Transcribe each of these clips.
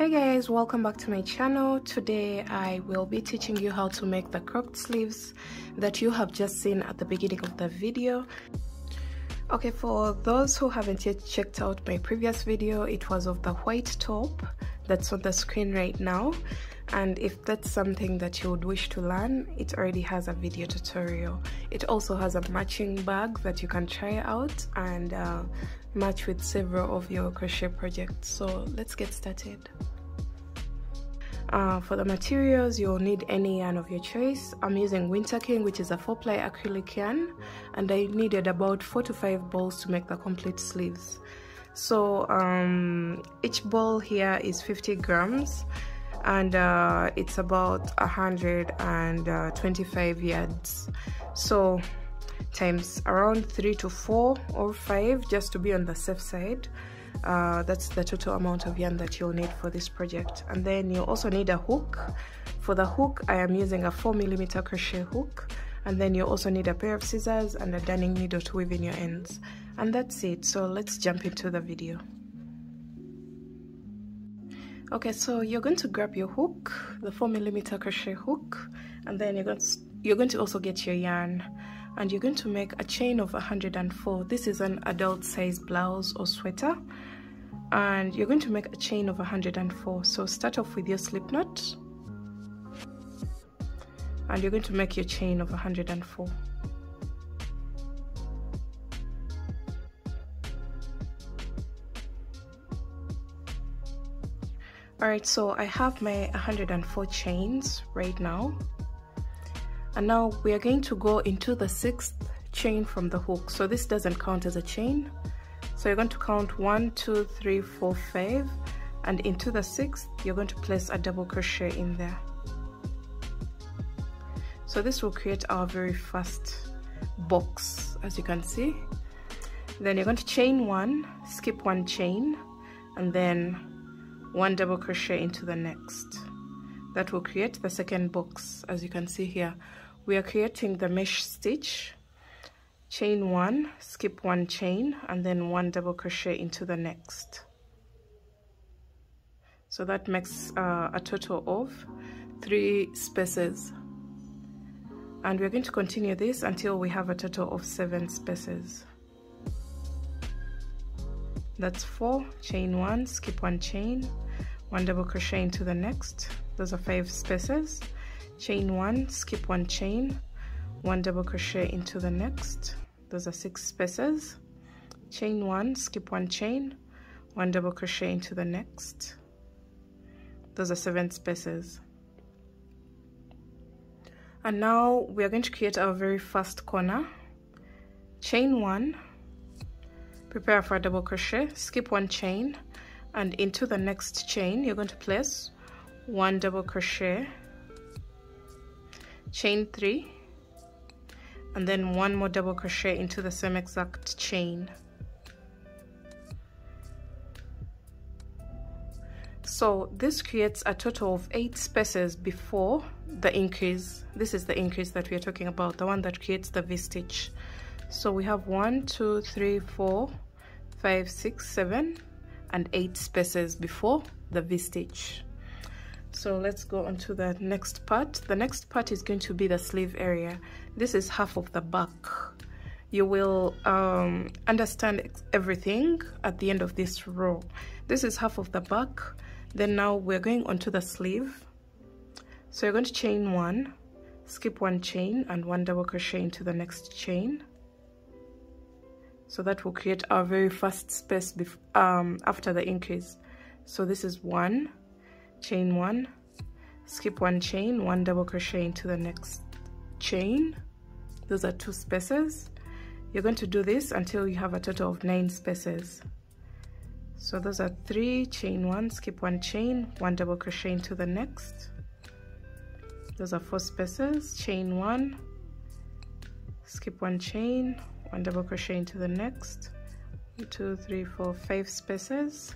Hi guys, welcome back to my channel. Today I will be teaching you how to make the cropped sleeves that you have just seen at the beginning of the video. Okay, for those who haven't yet checked out my previous video, it was of the white top that's on the screen right now, and if that's something that you would wish to learn, it already has a video tutorial. It also has a matching bag that you can try out and match with several of your crochet projects. So let's get started. For the materials, you'll need any yarn of your choice. I'm using Winter King, which is a 4-ply acrylic yarn, and I needed about 4 to 5 balls to make the complete sleeves. So each ball here is 50 grams, and it's about 125 yards. So times around 3 to 4 or 5, just to be on the safe side. That's the total amount of yarn that you'll need for this project. And then you also need a hook. For the hook, I am using a 4mm crochet hook, and then you also need a pair of scissors and a darning needle to weave in your ends. And that's it. So let's jump into the video. Okay, so you're going to grab your hook, the 4mm crochet hook, and then you're going to also get your yarn, and you're going to make a chain of 104. This is an adult size blouse or sweater, and you're going to make a chain of 104. So start off with your slip knot, and you're going to make your chain of 104. Alright, so I have my 104 chains right now, and now we are going to go into the 6th chain from the hook. So this doesn't count as a chain, so you're going to count 1, 2, 3, 4, 5, and into the 6th you're going to place a double crochet in there. So this will create our very first box, as you can see. Then you're going to chain 1, skip 1 chain, and then 1 double crochet into the next. That will create the second box. As you can see here, we are creating the mesh stitch. Chain 1, skip 1 chain, and then 1 double crochet into the next. So that makes a total of 3 spaces, and we're going to continue this until we have a total of 7 spaces. That's 4, chain 1, skip 1 chain, 1 double crochet into the next. Those are 5 spaces. Chain 1, skip 1 chain, 1 double crochet into the next. Those are 6 spaces. Chain 1, skip 1 chain, 1 double crochet into the next. Those are 7 spaces. And now we are going to create our very first corner. Chain 1, prepare for a double crochet, skip 1 chain, and into the next chain you're going to place 1 double crochet, chain 3, and then 1 more double crochet into the same exact chain. So this creates a total of 8 spaces before the increase. This is the increase that we are talking about, the one that creates the V-stitch. So we have 1, 2, 3, 4, 5, 6, 7, and 8 spaces before the V-stitch. So let's go on to the next part. The next part is going to be the sleeve area. This is half of the back. You will understand everything at the end of this row. This is half of the back. Then now we're going on to the sleeve. So you're going to chain 1, skip 1 chain, and 1 double crochet into the next chain. So that will create our very first space after the increase. So this is 1, chain 1, skip 1 chain, 1 double crochet into the next chain. Those are 2 spaces. You're going to do this until you have a total of 9 spaces. So those are 3, chain 1, skip 1 chain, 1 double crochet into the next. Those are 4 spaces. Chain 1, skip 1 chain, 1 double crochet into the next. 1, 2, 3, 4, 5 spaces.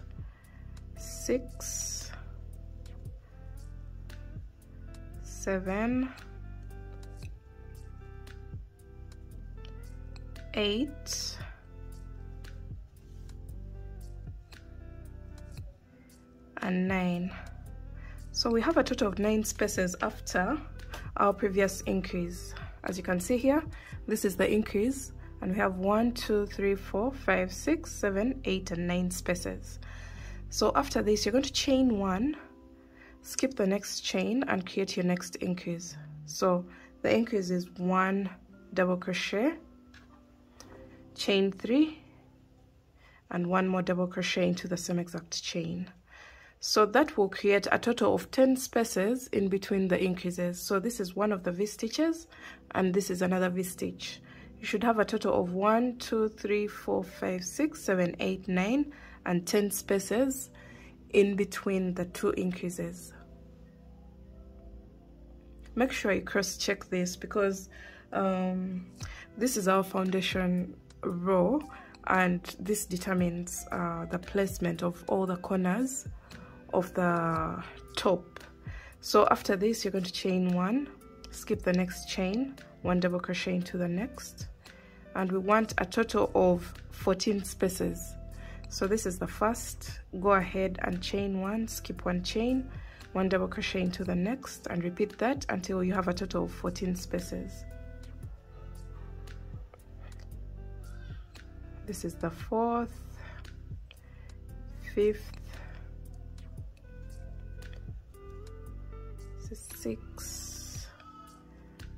6, 7, 8, and 9. So we have a total of 9 spaces after our previous increase. As you can see here, this is the increase, and we have 1, 2, 3, 4, 5, 6, 7, 8, and 9 spaces. So after this, you're going to chain 1, skip the next chain, and create your next increase. So the increase is 1 double crochet, chain 3, and 1 more double crochet into the same exact chain. So that will create a total of 10 spaces in between the increases. So this is one of the V-stitches, and this is another V-stitch. You should have a total of 1, 2, 3, 4, 5, 6, 7, 8, 9, and 10 spaces in between the 2 increases. Make sure you cross-check this, because this is our foundation row, and this determines the placement of all the corners of the top. So after this, you're going to chain 1, skip the next chain, 1 double crochet into the next, and we want a total of 14 spaces. So this is the first. Go ahead and chain 1, skip 1 chain, 1 double crochet into the next, and repeat that until you have a total of 14 spaces. This is the 4th, 5th, 6,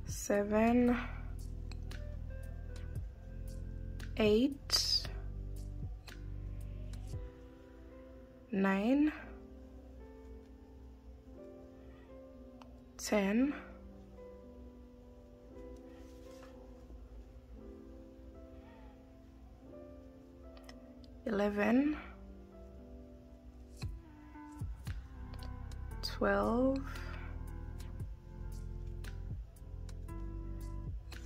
7, 8, 9, 10, 11, 12,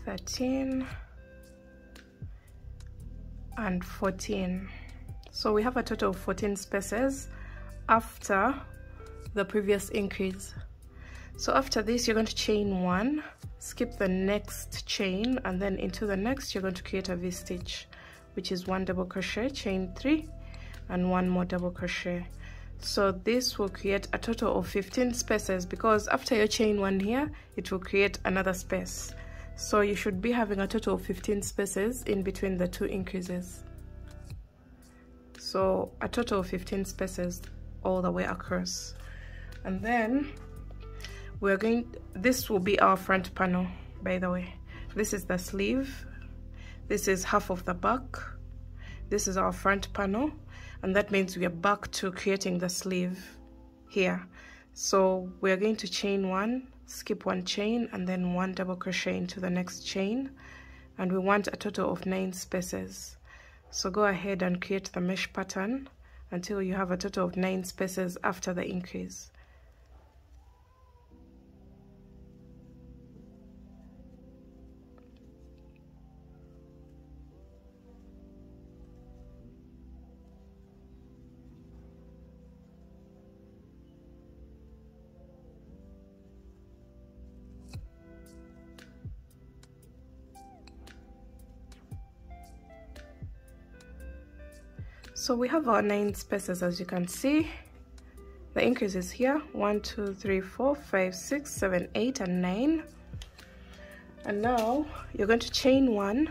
13, and 14. So we have a total of 14 spaces after the previous increase. So after this, you're going to chain 1, skip the next chain, and then into the next you're going to create a V-stitch, which is 1 double crochet, chain 3, and 1 more double crochet. So this will create a total of 15 spaces, because after your chain 1 here, it will create another space. So you should be having a total of 15 spaces in between the 2 increases. So a total of 15 spaces all the way across. And then we're going, this will be our front panel, by the way. This is the sleeve. This is half of the back. This is our front panel, and that means we are back to creating the sleeve here. So we're going to chain 1, skip 1 chain, and then 1 double crochet into the next chain, and we want a total of 9 spaces. So go ahead and create the mesh pattern until you have a total of 9 spaces after the increase. So we have our 9 spaces, as you can see. The increase is here, 1, 2, 3, 4, 5, 6, 7, 8, and 9. And now you're going to chain 1,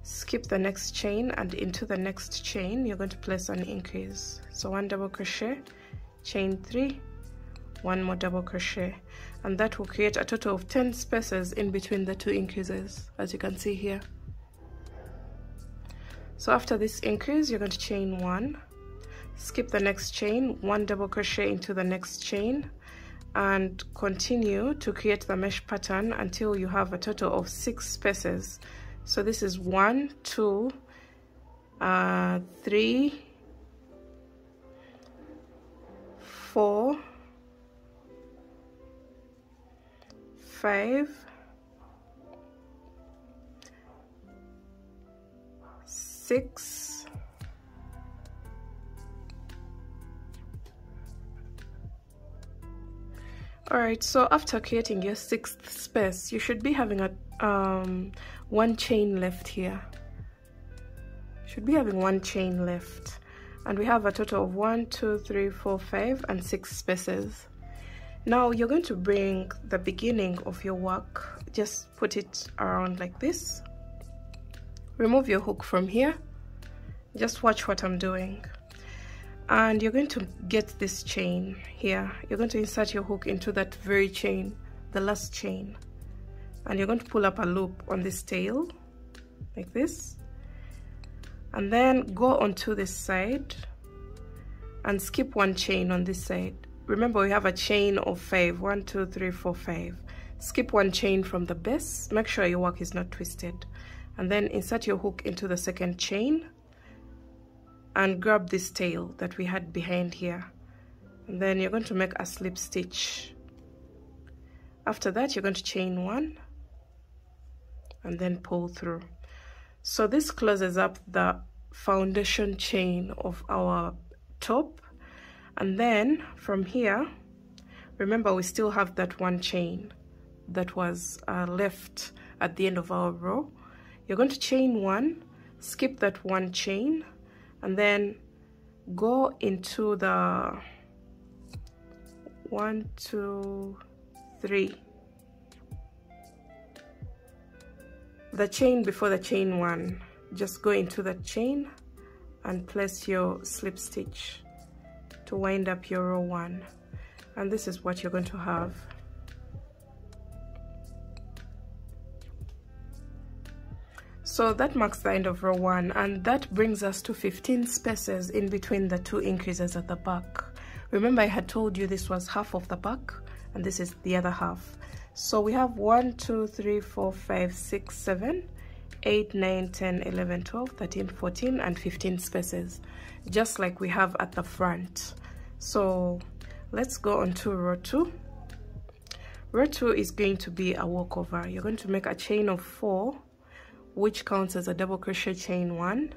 skip the next chain, and into the next chain you're going to place an increase. So 1 double crochet, chain 3, 1 more double crochet, and that will create a total of 10 spaces in between the 2 increases, as you can see here. So after this increase, you're going to chain 1, skip the next chain, 1 double crochet into the next chain, and continue to create the mesh pattern until you have a total of 6 spaces. So this is 1, 2, 3, 4, 5, 6, 'Alright, so after creating your 6th space, you should be having a 1 chain left here. Should be having 1 chain left, and we have a total of 1, 2, 3, 4, 5 and 6 spaces. Now you're going to bring the beginning of your work, just put it around like this, remove your hook from here, just watch what I'm doing, and you're going to get this chain here. You're going to insert your hook into that very chain, the last chain, and you're going to pull up a loop on this tail like this, and then go onto this side and skip one chain on this side. Remember, we have a chain of 5, 1, 2, 3, 4, 5. Skip one chain from the base, make sure your work is not twisted, and then insert your hook into the second chain and grab this tail that we had behind here, and then you're going to make a slip stitch. After that, you're going to chain 1 and then pull through. So this closes up the foundation chain of our top, and then from here, remember we still have that one chain that was left at the end of our row. You're going to chain 1, skip that one chain, and then go into the 1, 2, 3, the chain before the chain 1. Just go into that chain and place your slip stitch to wind up your row 1, and this is what you're going to have. So that marks the end of row 1, and that brings us to 15 spaces in between the 2 increases at the back. Remember, I had told you this was half of the back and this is the other half. So we have 1, 2, 3, 4, 5, 6, 7, 8, 9, 10, 11, 12, 13, 14 and 15 spaces, just like we have at the front. So let's go on to row 2. Row 2 is going to be a walkover. You're going to make a chain of 4, which counts as a double crochet chain 1,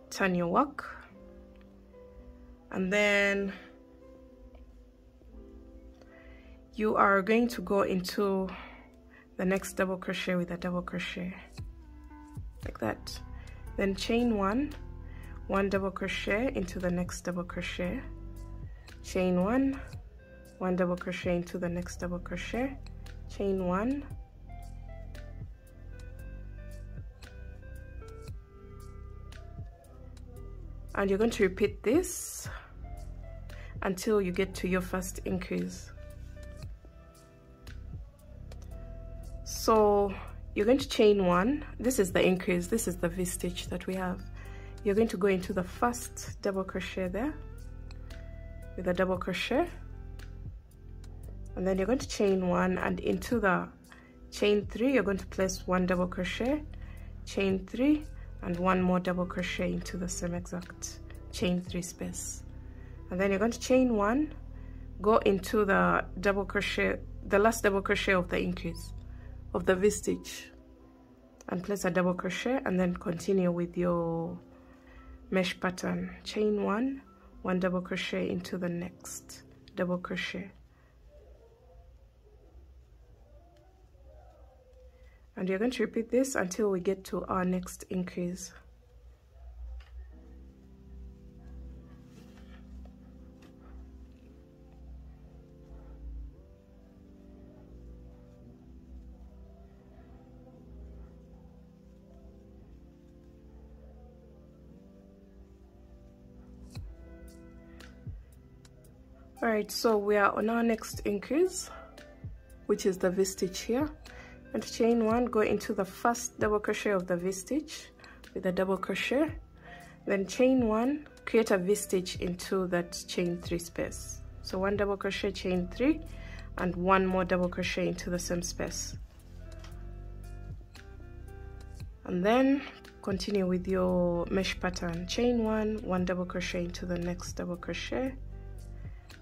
turn your work, and then you are going to go into the next double crochet with a double crochet like that, then chain 1, 1 double crochet into the next double crochet, chain 1, 1 double crochet into the next double crochet, chain 1, and you're going to repeat this until you get to your first increase. So you're going to chain 1, this is the increase, this is the V-stitch that we have. You're going to go into the first double crochet there with a double crochet, and then you're going to chain 1, and into the chain 3 you're going to place 1 double crochet, chain 3 and 1 more double crochet into the same exact chain 3 space, and then you're going to chain 1, go into the double crochet, the last double crochet of the increase of the V-stitch, and place a double crochet, and then continue with your mesh pattern. Chain 1, 1 double crochet into the next double crochet, and you're going to repeat this until we get to our next increase. Alright, so we are on our next increase, which is the V-stitch here. And chain 1, go into the first double crochet of the V-stitch with a double crochet, then chain 1, create a V-stitch into that chain 3 space. So 1 double crochet, chain 3 and 1 more double crochet into the same space, and then continue with your mesh pattern. Chain 1, 1 double crochet into the next double crochet,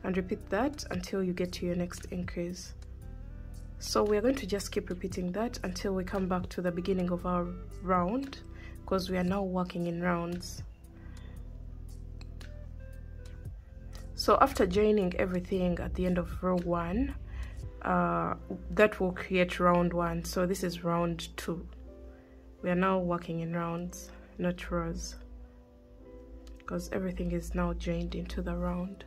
and repeat that until you get to your next increase. So we're going to just keep repeating that until we come back to the beginning of our round, because we are now working in rounds. So after joining everything at the end of row 1, that will create round 1. So this is round 2. We are now working in rounds, not rows. because everything is now joined into the round.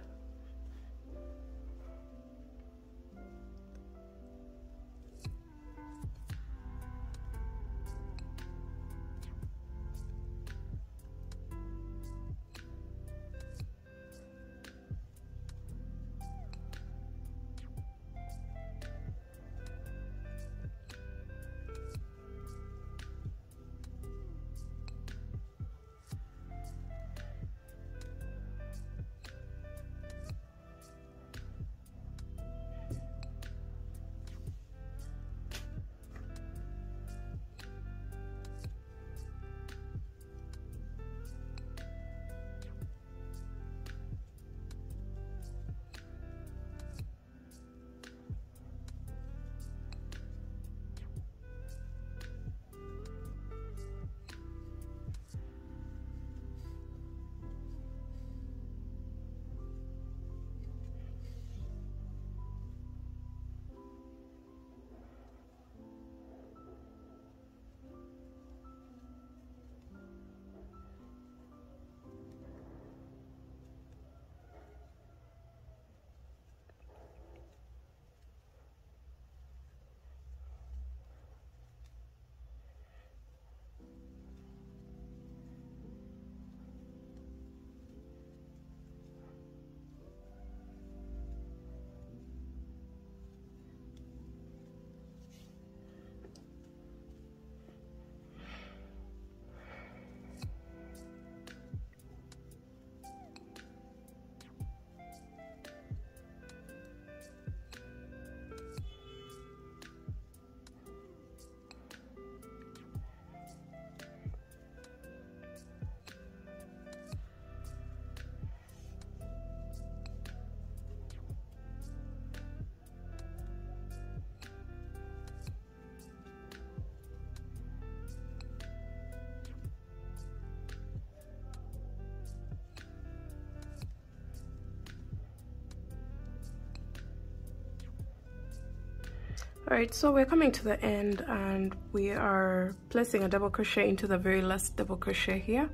Alright, so we're coming to the end and we are placing a double crochet into the very last double crochet here,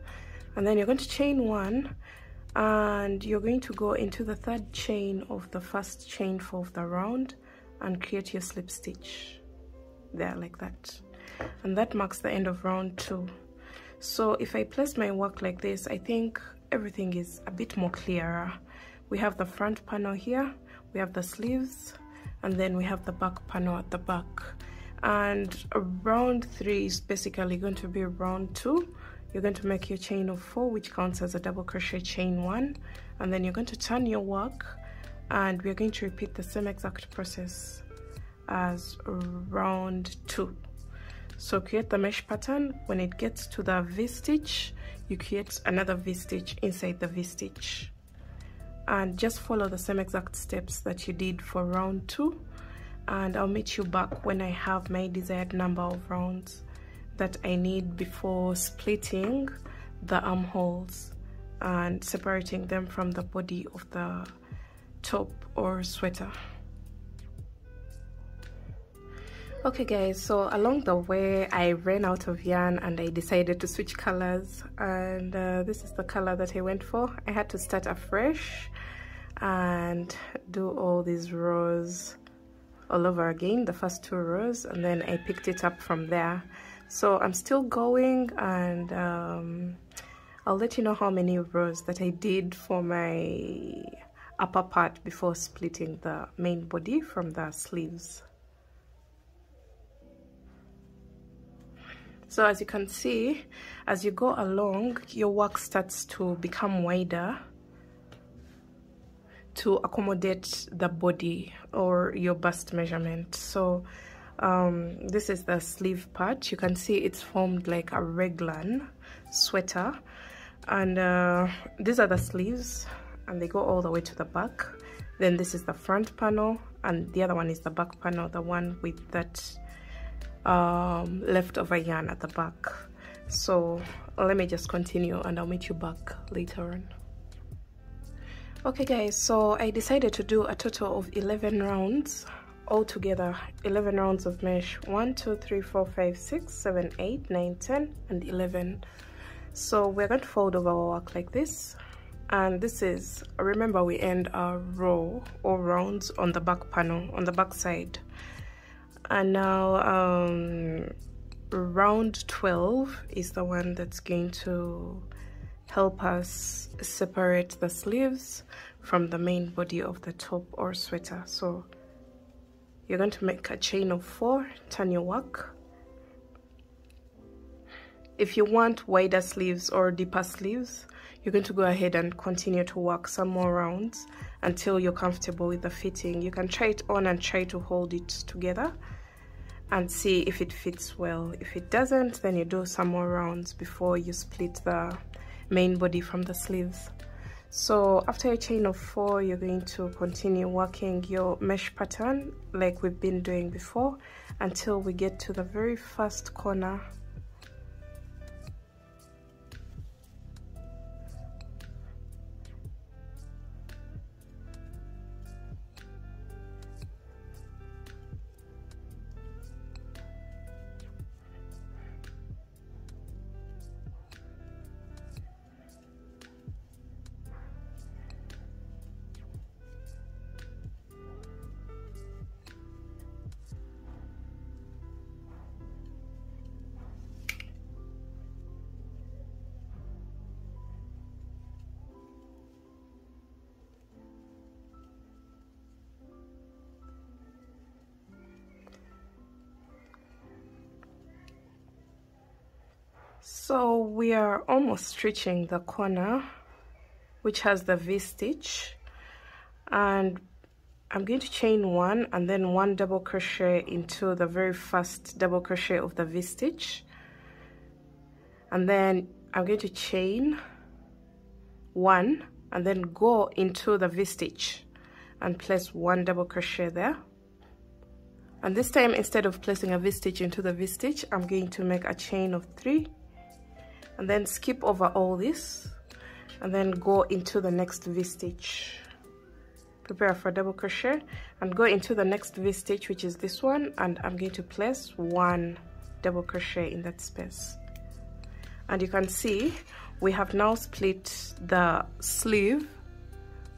and then you're going to chain one and you're going to go into the third chain of the first chain four of the round and create your slip stitch there like that, and that marks the end of round 2. So if I place my work like this, I think everything is a bit more clearer. We have the front panel here, we have the sleeves, and then we have the back panel at the back, and round 3 is basically going to be round 2. You're going to make your chain of 4, which counts as a double crochet chain 1, and then you're going to turn your work and we're going to repeat the same exact process as round 2. So create the mesh pattern. When it gets to the V-stitch, you create another V-stitch inside the V-stitch, and just follow the same exact steps that you did for round 2, and I'll meet you back when I have my desired number of rounds that I need before splitting the armholes and separating them from the body of the top or sweater. Okay guys, so along the way I ran out of yarn and I decided to switch colors, and this is the color that I went for. I had to start afresh and do all these rows all over again, the first 2 rows, and then I picked it up from there. So I'm still going, and I'll let you know how many rows that I did for my upper part before splitting the main body from the sleeves. So as you can see, as you go along, your work starts to become wider to accommodate the body or your bust measurement. So this is the sleeve part. You can see it's formed like a raglan sweater, and these are the sleeves, and they go all the way to the back. Then this is the front panel, and the other one is the back panel, the one with that leftover yarn at the back. So let me just continue and I'll meet you back later on. Okay guys, so I decided to do a total of 11 rounds altogether. 11 rounds of mesh. 1 2 3 4 5 6 7 8 9 10 and 11. So we're going to fold over our work like this, and this is, remember, we end our row or rounds on the back panel, on the back side. And now round 12 is the one that's going to help us separate the sleeves from the main body of the top or sweater. So you're going to make a chain of 4, turn your work. If you want wider sleeves or deeper sleeves, you're going to go ahead and continue to work some more rounds until you're comfortable with the fitting. You can try it on and try to hold it together and see if it fits well. If it doesn't, then you do some more rounds before you split the main body from the sleeves. So after a chain of 4, you're going to continue working your mesh pattern like we've been doing before until we get to the very first corner. So we are almost reaching the corner which has the V-stitch, and I'm going to chain 1 and then 1 double crochet into the very first double crochet of the V-stitch, and then I'm going to chain 1 and then go into the V-stitch and place 1 double crochet there. And this time, instead of placing a V-stitch into the V-stitch, I'm going to make a chain of 3 and then skip over all this and then go into the next V-stitch. Prepare for double crochet and go into the next V-stitch, which is this one, and I'm going to place 1 double crochet in that space. And you can see we have now split the sleeve.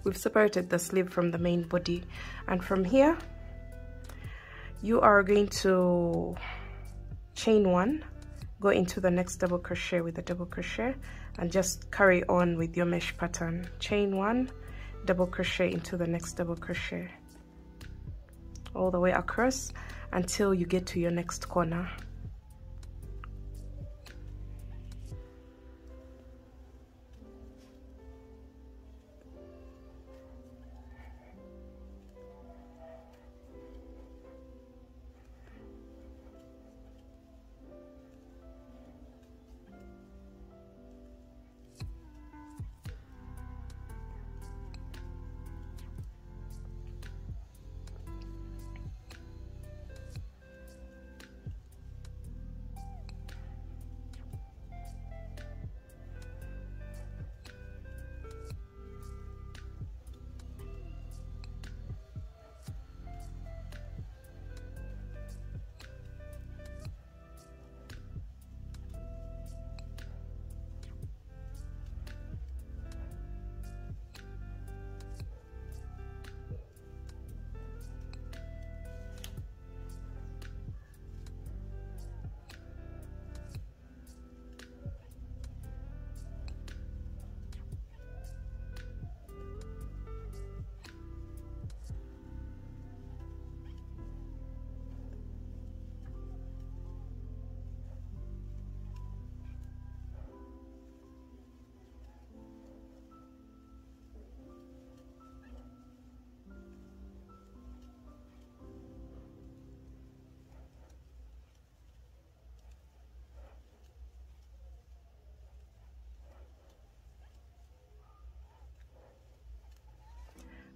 We've separated the sleeve from the main body, and from here you are going to chain 1, go into the next double crochet with a double crochet, and just carry on with your mesh pattern. Chain 1, double crochet into the next double crochet all the way across until you get to your next corner.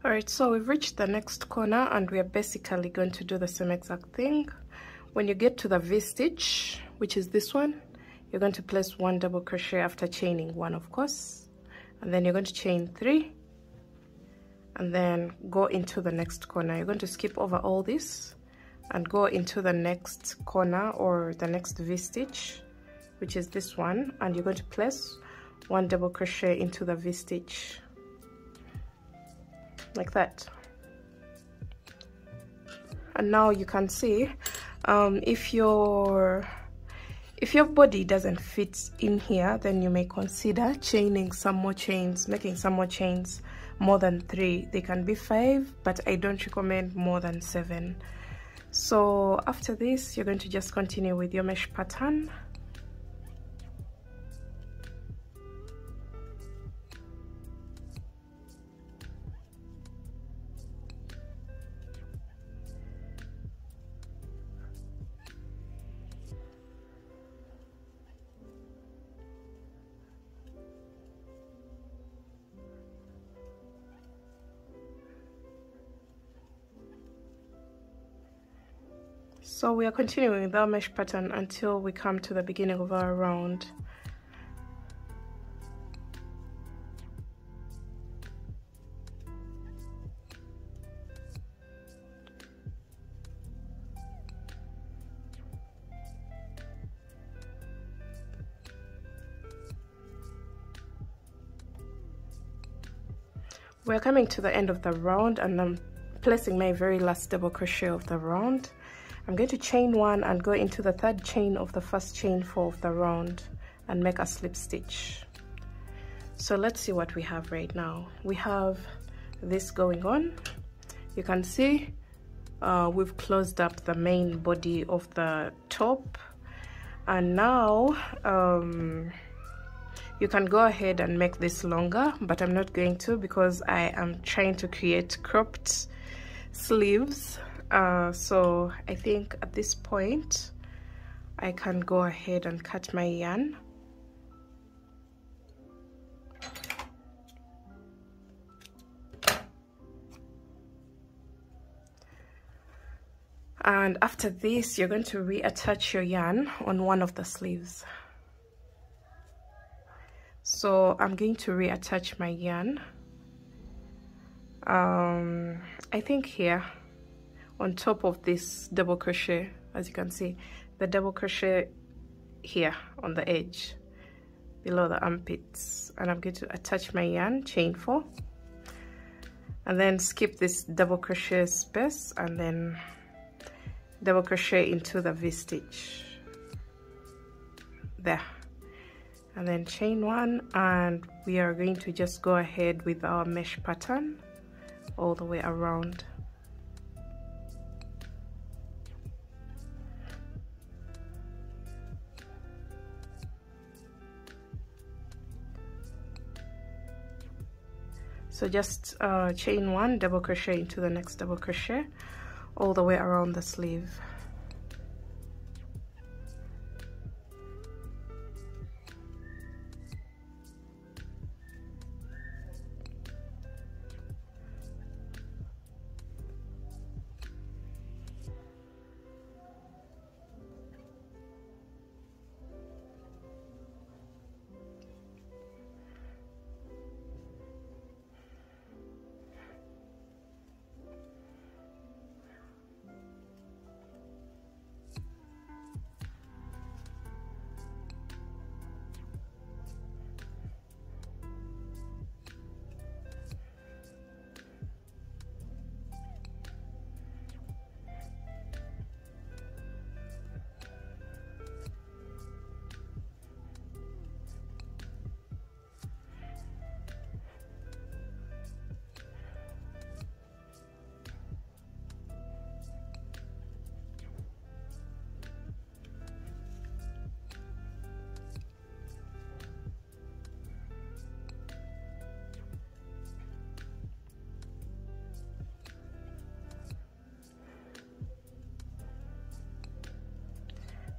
Alright, so we've reached the next corner and we are basically going to do the same exact thing. When you get to the V-stitch, which is this one, you're going to place 1 double crochet after chaining 1, of course, and then you're going to chain 3 and then go into the next corner. You're going to skip over all this and go into the next corner or the next V-stitch, which is this one, and you're going to place 1 double crochet into the V-stitch like that. And now you can see if your body doesn't fit in here, then you may consider chaining some more chains, making some more chains, more than 3. They can be 5, but I don't recommend more than 7. So after this, you're going to just continue with your mesh pattern. So we are continuing with our mesh pattern until we come to the beginning of our round. We're coming to the end of the round, and I'm placing my very last double crochet of the round. I'm going to chain 1 and go into the 3rd chain of the first chain 4 of the round and make a slip stitch. So let's see what we have right now. We have this going on. You can see we've closed up the main body of the top, and now you can go ahead and make this longer, but I'm not going to because I am trying to create cropped sleeves. So I think at this point I can go ahead and cut my yarn. And after this, you're going to reattach your yarn on one of the sleeves. So I'm going to reattach my yarn, I think here on top of this double crochet. As you can see, the double crochet here on the edge below the armpits, and I'm going to attach my yarn, chain 4, and then skip this double crochet space and then double crochet into the V-stitch there, and then chain 1, and we are going to just go ahead with our mesh pattern all the way around. So just chain 1, double crochet into the next double crochet all the way around the sleeve.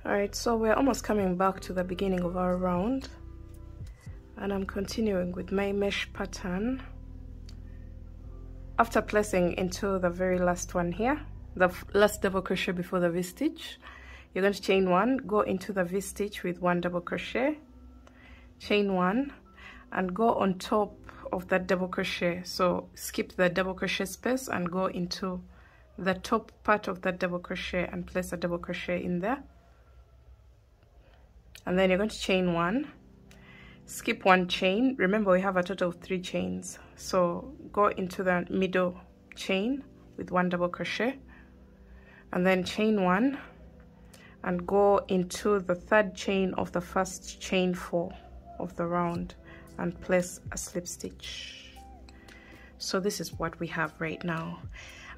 Alright, so we're almost coming back to the beginning of our round, and I'm continuing with my mesh pattern. After placing into the very last one here, the last double crochet before the V-stitch, you're going to chain 1, go into the V-stitch with 1 double crochet, chain 1, and go on top of that double crochet. So skip the double crochet space and go into the top part of that double crochet and place a double crochet in there. and then you're going to chain 1, skip 1 chain. Remember, we have a total of 3 chains, so go into the middle chain with 1 double crochet, and then chain 1 and go into the 3rd chain of the first chain 4 of the round and place a slip stitch. So this is what we have right now.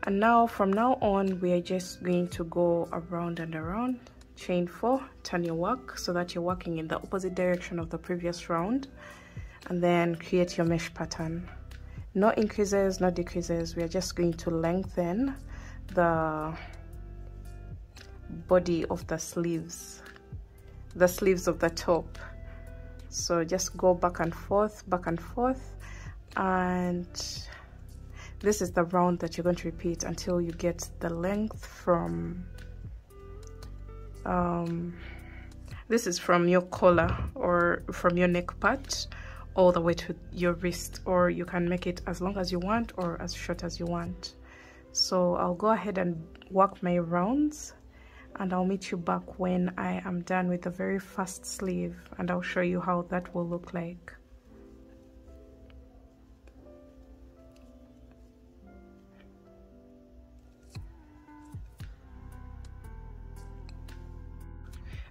And now from now on, we are just going to go around and around. Chain 4, turn your work so that you're working in the opposite direction of the previous round, and then create your mesh pattern. No increases, no decreases. We are just going to lengthen the body of the sleeves of the top. So just go back and forth, and this is the round that you're going to repeat until you get the length from this is from your collar or from your neck part all the way to your wrist, or you can make it as long as you want or as short as you want. So I'll go ahead and work my rounds, and I'll meet you back when I am done with the very first sleeve, and I'll show you how that will look like.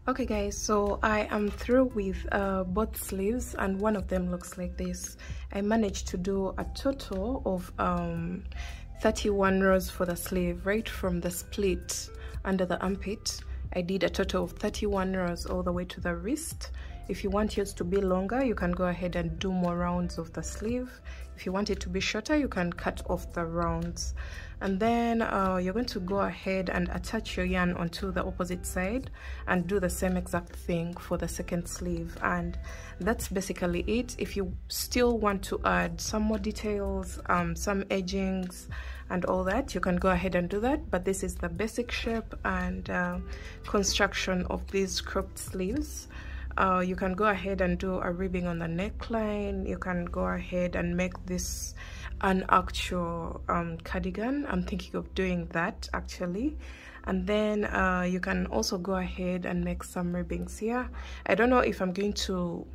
Okay guys, so I am through with both sleeves, and one of them looks like this. I managed to do a total of 31 rows for the sleeve, right from the split under the armpit. I did a total of 31 rows all the way to the wrist. If you want yours to be longer, you can go ahead and do more rounds of the sleeve. If you want it to be shorter, you can cut off the rounds. And then you're going to go ahead and attach your yarn onto the opposite side and do the same exact thing for the second sleeve. And that's basically it. If you still want to add some more details, some edgings and all that, you can go ahead and do that. But this is the basic shape and construction of these cropped sleeves. You can go ahead and do a ribbing on the neckline. You can go ahead and make this an actual cardigan. I'm thinking of doing that actually. And then you can also go ahead and make some ribbings here. I don't know if I'm going to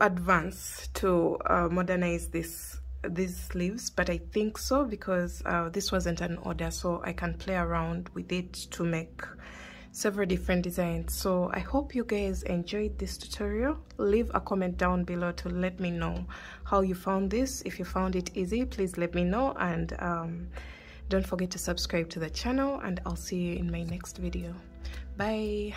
advance to modernize these sleeves, but I think so, because this wasn't an order, so I can play around with it to make several different designs. So I hope you guys enjoyed this tutorial. Leave a comment down below to let me know how you found this. If you found it easy, please let me know, and don't forget to subscribe to the channel, and I'll see you in my next video. Bye.